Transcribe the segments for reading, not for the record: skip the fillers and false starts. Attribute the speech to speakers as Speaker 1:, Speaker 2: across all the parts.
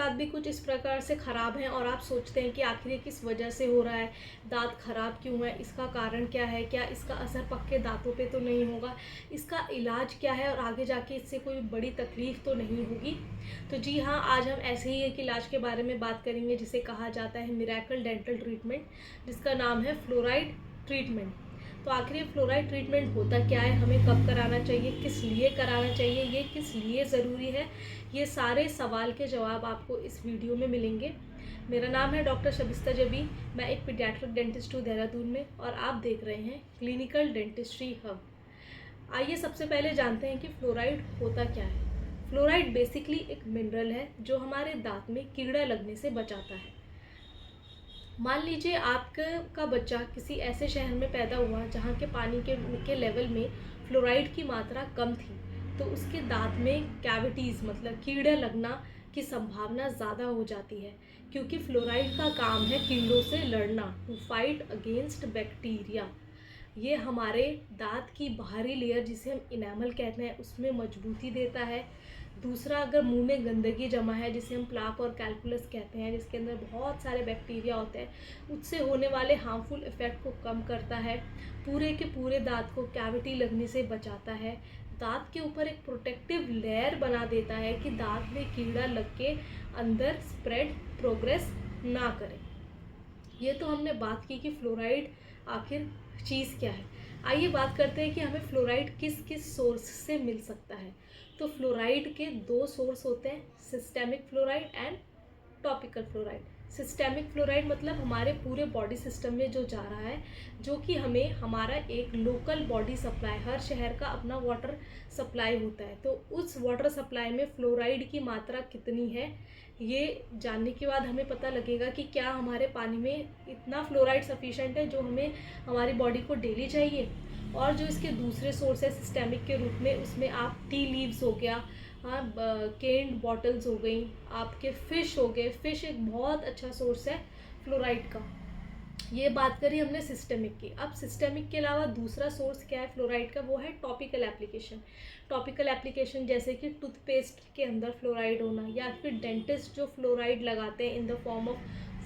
Speaker 1: दांत भी कुछ इस प्रकार से ख़राब हैं और आप सोचते हैं कि आखिर ये किस वजह से हो रहा है, दांत ख़राब क्यों है, इसका कारण क्या है, क्या इसका असर पक्के दांतों पे तो नहीं होगा, इसका इलाज क्या है और आगे जाके इससे कोई बड़ी तकलीफ़ तो नहीं होगी। तो जी हाँ, आज हम ऐसे ही एक इलाज के बारे में बात करेंगे जिसे कहा जाता है मिरेकल डेंटल ट्रीटमेंट, जिसका नाम है फ्लोराइड ट्रीटमेंट। तो आखिर ये फ्लोराइड ट्रीटमेंट होता क्या है, हमें कब कराना चाहिए, किस लिए कराना चाहिए, ये किस लिए ज़रूरी है, ये सारे सवाल के जवाब आपको इस वीडियो में मिलेंगे। मेरा नाम है डॉक्टर शबिस्ता जबी। मैं एक पीडियाट्रिक डेंटिस्ट हूँ देहरादून में और आप देख रहे हैं क्लिनिकल डेंटिस्ट्री हब। आइए सबसे पहले जानते हैं कि फ्लोराइड होता क्या है। फ्लोराइड बेसिकली एक मिनरल है जो हमारे दांत में कीड़ा लगने से बचाता है। मान लीजिए आपका बच्चा किसी ऐसे शहर में पैदा हुआ जहाँ के पानी के लेवल में फ्लोराइड की मात्रा कम थी, तो उसके दांत में कैविटीज़ मतलब कीड़े लगना की संभावना ज़्यादा हो जाती है, क्योंकि फ्लोराइड का काम है कीड़ों से लड़ना, टू फाइट अगेंस्ट बैक्टीरिया। ये हमारे दांत की बाहरी लेयर जिसे हम इनेमल कहते हैं उसमें मजबूती देता है। दूसरा, अगर मुंह में गंदगी जमा है जिसे हम प्लाक और कैल्कुलस कहते हैं, जिसके अंदर बहुत सारे बैक्टीरिया होते हैं, उससे होने वाले हार्मफुल इफ़ेक्ट को कम करता है। पूरे के पूरे दांत को कैविटी लगने से बचाता है। दांत के ऊपर एक प्रोटेक्टिव लेयर बना देता है कि दांत में कीड़ा लग के अंदर स्प्रेड प्रोग्रेस ना करे। ये तो हमने बात की कि फ्लोराइड आखिर चीज़ क्या है। आइए बात करते हैं कि हमें फ्लोराइड किस किस सोर्स से मिल सकता है। तो फ्लोराइड के दो सोर्स होते हैं, systemic fluoride and topical fluoride. Systemic fluoride मतलब हमारे पूरे बॉडी सिस्टम में जो जा रहा है, जो कि हमें हमारा एक लोकल बॉडी सप्लाई, हर शहर का अपना वाटर सप्लाई होता है, तो उस वाटर सप्लाई में फ्लोराइड की मात्रा कितनी है, ये जानने के बाद हमें पता लगेगा कि क्या हमारे पानी में इतना फ्लोराइड सफिशेंट है जो हमें हमारी बॉडी को डेली चाहिए। और जो इसके दूसरे सोर्स है सिस्टेमिक के रूप में, उसमें आप टी लीव्स हो गया, हाँ, केन्ड बॉटल्स हो गई, आपके फ़िश हो गए। फ़िश एक बहुत अच्छा सोर्स है फ्लोराइड का। ये बात करी हमने सिस्टेमिक की। अब सिस्टेमिक के अलावा दूसरा सोर्स क्या है फ्लोराइड का, वो है टॉपिकल एप्लीकेशन। टॉपिकल एप्लीकेशन जैसे कि टूथपेस्ट के अंदर फ्लोराइड होना, या फिर डेंटिस्ट जो फ्लोराइड लगाते हैं in the form of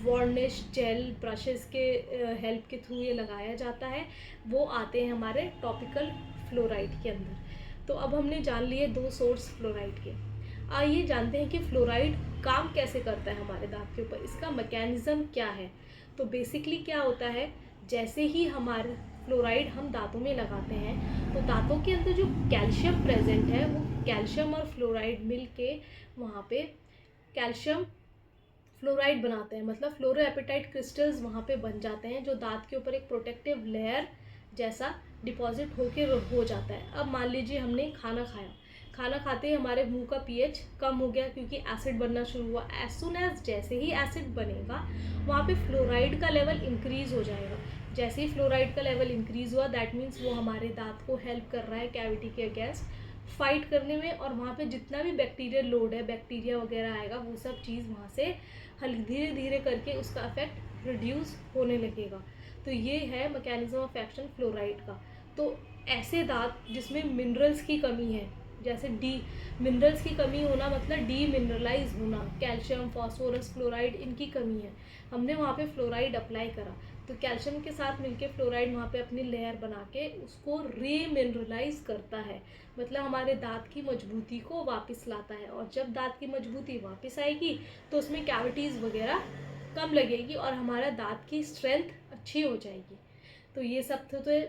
Speaker 1: varnish, gel, brushes के हेल्प के थ्रू ये लगाया जाता है, वो आते हैं हमारे टॉपिकल फ्लोराइड के अंदर। तो अब हमने जान लिए दो सोर्स फ्लोराइड के। आइए जानते हैं कि फ्लोराइड काम कैसे करता है हमारे दांत के ऊपर, इसका मैकेनिज़्म क्या है। तो बेसिकली क्या होता है, जैसे ही हमारे फ्लोराइड हम दांतों में लगाते हैं तो दांतों के अंदर जो कैल्शियम प्रेजेंट है, वो कैल्शियम और फ्लोराइड मिल के वहाँ पे कैल्शियम फ्लोराइड बनाते हैं, मतलब फ्लोरोएपेटाइट क्रिस्टल्स वहाँ पे बन जाते हैं, जो दांत के ऊपर एक प्रोटेक्टिव लेयर जैसा डिपॉजिट होके हो जाता है। अब मान लीजिए हमने खाना खाया, खाना खाते ही हमारे मुंह का पीएच कम हो गया क्योंकि एसिड बनना शुरू हुआ। एज सुन एज जैसे ही एसिड बनेगा वहाँ पे फ्लोराइड का लेवल इंक्रीज़ हो जाएगा। जैसे ही फ्लोराइड का लेवल इंक्रीज़ हुआ, दैट मीन्स वो हमारे दांत को हेल्प कर रहा है कैविटी के अगेंस्ट फाइट करने में, और वहाँ पे जितना भी बैक्टीरियल लोड है, बैक्टीरिया वगैरह आएगा, वो सब चीज़ वहाँ से धीरे धीरे करके उसका इफेक्ट रिड्यूस होने लगेगा। तो ये है मैकेनिज्म ऑफ एक्शन फ्लोराइड का। तो ऐसे दांत जिसमें मिनरल्स की कमी है, जैसे मिनरल्स की कमी होना मतलब डी मिनरलाइज होना, कैल्शियम, फास्फोरस, फ्लोराइड, इनकी कमी है, हमने वहाँ पे फ्लोराइड अप्लाई करा तो कैल्शियम के साथ मिलके फ्लोराइड वहाँ पे अपनी लेयर बना के उसको रीमिनरलाइज करता है, मतलब हमारे दांत की मजबूती को वापस लाता है। और जब दांत की मजबूती वापस आएगी तो उसमें कैविटीज़ वगैरह कम लगेगी और हमारा दांत की स्ट्रेंथ अच्छी हो जाएगी। तो ये सब तो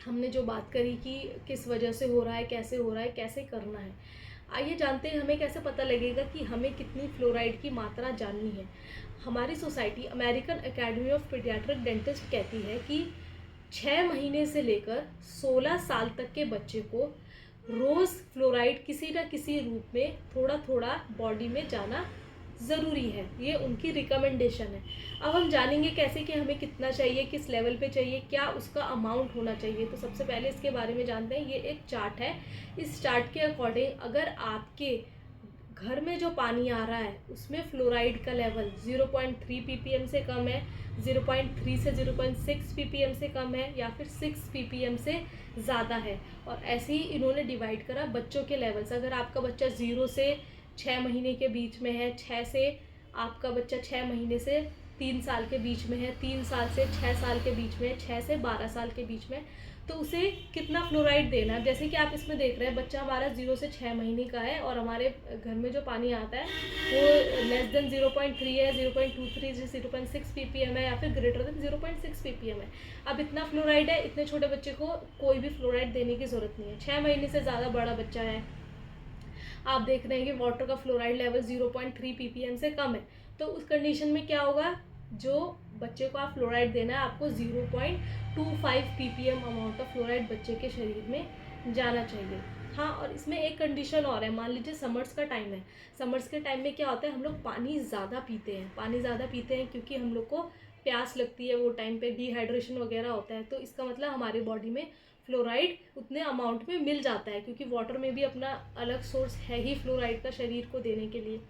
Speaker 1: हमने जो बात करी कि किस वजह से हो रहा है, कैसे हो रहा है, कैसे करना है। आइए जानते हैं हमें कैसे पता लगेगा कि हमें कितनी फ्लोराइड की मात्रा जाननी है। हमारी society American academy of paediatric dentist कहती है कि 6 महीने से लेकर 16 साल तक के बच्चे को रोज़ फ्लोराइड किसी न किसी रूप में थोड़ा थोड़ा बॉडी में जाना ज़रूरी है, ये उनकी रिकमेंडेशन है। अब हम जानेंगे कैसे कि हमें कितना चाहिए, किस लेवल पे चाहिए, क्या उसका अमाउंट होना चाहिए। तो सबसे पहले इसके बारे में जानते हैं। ये एक चार्ट है, इस चार्ट के अकॉर्डिंग अगर आपके घर में जो पानी आ रहा है उसमें फ्लोराइड का लेवल 0.3 ppm से कम है, 0.3 से 0.6 ppm से कम है, या फिर 6 ppm से ज़्यादा है, और ऐसे ही इन्होंने डिवाइड करा बच्चों के लेवल्स। अगर आपका बच्चा 0 से 6 महीने के बीच में है, 6 से आपका बच्चा 6 महीने से 3 साल के बीच में है, 3 साल से 6 साल के बीच में, 6 से 12 साल के बीच में, तो उसे कितना फ्लोराइड देना। जैसे कि आप इसमें देख रहे हैं बच्चा हमारा 0 से 6 महीने का है और हमारे घर में जो पानी आता है वो लेस देन 0.3 है, 0.23, 0.6 ppm है या फिर ग्रेटर देन 0.6 ppm है। अब इतना फ्लोराइड है, इतने छोटे बच्चे को कोई भी फ्लोराइड देने की ज़रूरत नहीं है। 6 महीने से ज़्यादा बड़ा बच्चा है, आप देख रहे हैं कि वाटर का फ्लोराइड लेवल 0.3 ppm से कम है, तो उस कंडीशन में क्या होगा, जो बच्चे को आप फ्लोराइड देना है आपको 0.25 ppm अमाउंट ऑफ फ्लोराइड बच्चे के शरीर में जाना चाहिए। हाँ, और इसमें एक कंडीशन और है, मान लीजिए समर्स का टाइम है, समर्स के टाइम में क्या होता है, हम लोग पानी ज़्यादा पीते हैं क्योंकि हम लोग को प्यास लगती है, वो टाइम पे डिहाइड्रेशन वगैरह होता है, तो इसका मतलब हमारे बॉडी में फ्लोराइड उतने अमाउंट में मिल जाता है, क्योंकि वाटर में भी अपना अलग सोर्स है ही फ्लोराइड का शरीर को देने के लिए।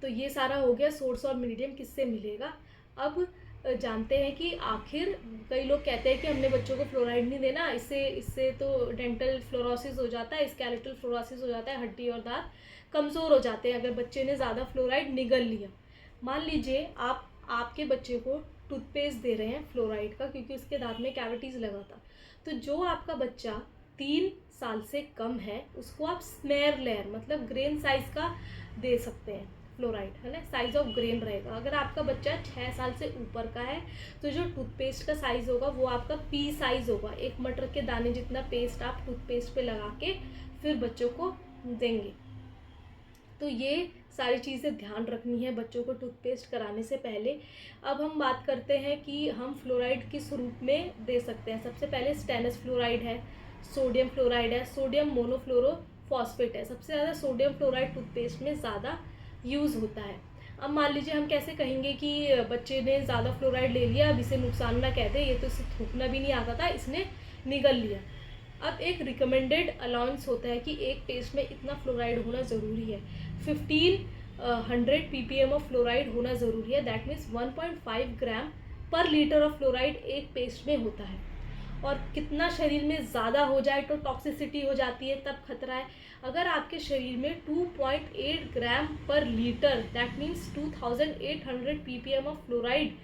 Speaker 1: तो ये सारा हो गया सोर्स और मीडियम किससे मिलेगा। अब जानते हैं कि आखिर कई लोग कहते हैं कि हमने बच्चों को फ्लोराइड नहीं देना, इससे तो डेंटल फ्लोरोसिस हो जाता है, स्केलेटल फ्लोरोसिस हो जाता है, हड्डी और दांत कमज़ोर हो जाते हैं अगर बच्चे ने ज़्यादा फ्लोराइड निगल लिया। मान लीजिए आपके बच्चे को टूथपेस्ट दे रहे हैं फ्लोराइड का, क्योंकि उसके दांत में कैविटीज़ लगा था, तो जो आपका बच्चा 3 साल से कम है उसको आप स्मेयर लेयर मतलब ग्रेन साइज़ का दे सकते हैं फ्लोराइड, है ना, साइज ऑफ ग्रेन रहेगा। अगर आपका बच्चा 6 साल से ऊपर का है तो जो टूथपेस्ट का साइज़ होगा वो आपका पी साइज़ होगा, एक मटर के दाने जितना पेस्ट आप टूथपेस्ट पे लगा के फिर बच्चों को देंगे। तो ये सारी चीज़ें ध्यान रखनी है बच्चों को टूथपेस्ट कराने से पहले। अब हम बात करते हैं कि हम फ्लोराइड किस रूप में दे सकते हैं। सबसे पहले स्टेनस फ्लोराइड है, सोडियम फ्लोराइड है, सोडियम मोनोफ्लोरोफॉस्फेट है। सबसे ज़्यादा सोडियम फ्लोराइड टूथपेस्ट में ज़्यादा यूज़ होता है। अब मान लीजिए हम कैसे कहेंगे कि बच्चे ने ज़्यादा फ्लोराइड ले लिया, अब इसे नुकसान ना कहते, ये तो इसे थूकना भी नहीं आता था, इसने निगल लिया। अब एक रिकमेंडेड अलाउंस होता है कि एक पेस्ट में इतना फ्लोराइड होना ज़रूरी है, 1500 ppm ऑफ फ्लोराइड होना ज़रूरी है। दैट मीन्स 1.5 ग्राम पर लीटर ऑफ फ्लोराइड एक पेस्ट में होता है। और कितना शरीर में ज़्यादा हो जाए तो टॉक्सिसिटी हो जाती है, तब खतरा है। अगर आपके शरीर में 2.8 ग्राम पर litre that means 2800 ppm of fluoride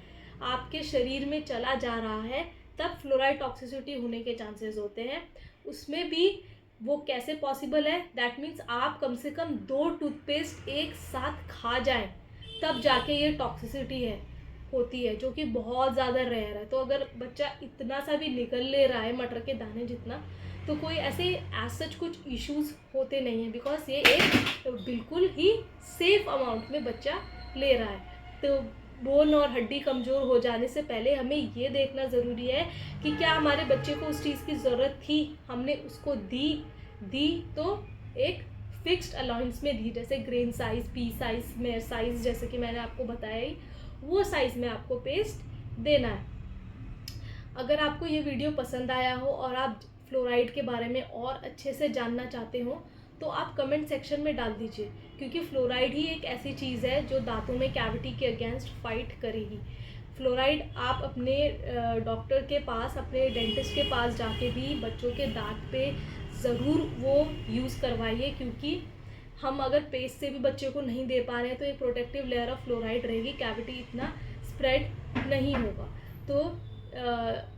Speaker 1: आपके शरीर में चला जा रहा है, तब फ्लोराइड टॉक्सिसिटी होने के चांसेस होते हैं। उसमें भी वो कैसे पॉसिबल है, दैट मीन्स आप कम से कम 2 टूथपेस्ट एक साथ खा जाएं तब जाके ये टॉक्सिसिटी होती है, जो कि बहुत ज़्यादा रेयर है। तो अगर बच्चा इतना सा भी निकल ले रहा है मटर के दाने जितना, तो कोई ऐसे एज सच कुछ इश्यूज़ होते नहीं हैं, बिकॉज ये एक बिल्कुल ही सेफ अमाउंट में बच्चा ले रहा है। तो बोन और हड्डी कमज़ोर हो जाने से पहले हमें ये देखना ज़रूरी है कि क्या हमारे बच्चे को उस चीज़ की ज़रूरत थी, हमने उसको दी तो एक फिक्स्ड अलाउंस में दी, जैसे grain size, P size, smear size, जैसे कि मैंने आपको बताया ही, वो साइज़ में आपको पेस्ट देना है। अगर आपको ये वीडियो पसंद आया हो और आप फ्लोराइड के बारे में और अच्छे से जानना चाहते हो तो आप कमेंट सेक्शन में डाल दीजिए, क्योंकि फ्लोराइड ही एक ऐसी चीज़ है जो दांतों में कैविटी के अगेंस्ट फाइट करेगी। फ्लोराइड आप अपने डॉक्टर के पास, अपने डेंटिस्ट के पास जाके भी बच्चों के दांत पे ज़रूर वो यूज़ करवाइए, क्योंकि हम अगर पेस्ट से भी बच्चे को नहीं दे पा रहे हैं तो एक प्रोटेक्टिव लेयर ऑफ फ्लोराइड रहेगी, कैविटी इतना स्प्रेड नहीं होगा। तो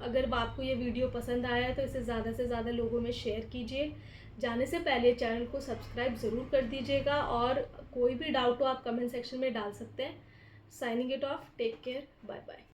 Speaker 1: अगर आपको ये वीडियो पसंद आया है तो इसे ज़्यादा से ज़्यादा लोगों में शेयर कीजिए। जाने से पहले चैनल को सब्सक्राइब ज़रूर कर दीजिएगा, और कोई भी डाउट हो आप कमेंट सेक्शन में डाल सकते हैं। Signing it off, take care, bye bye.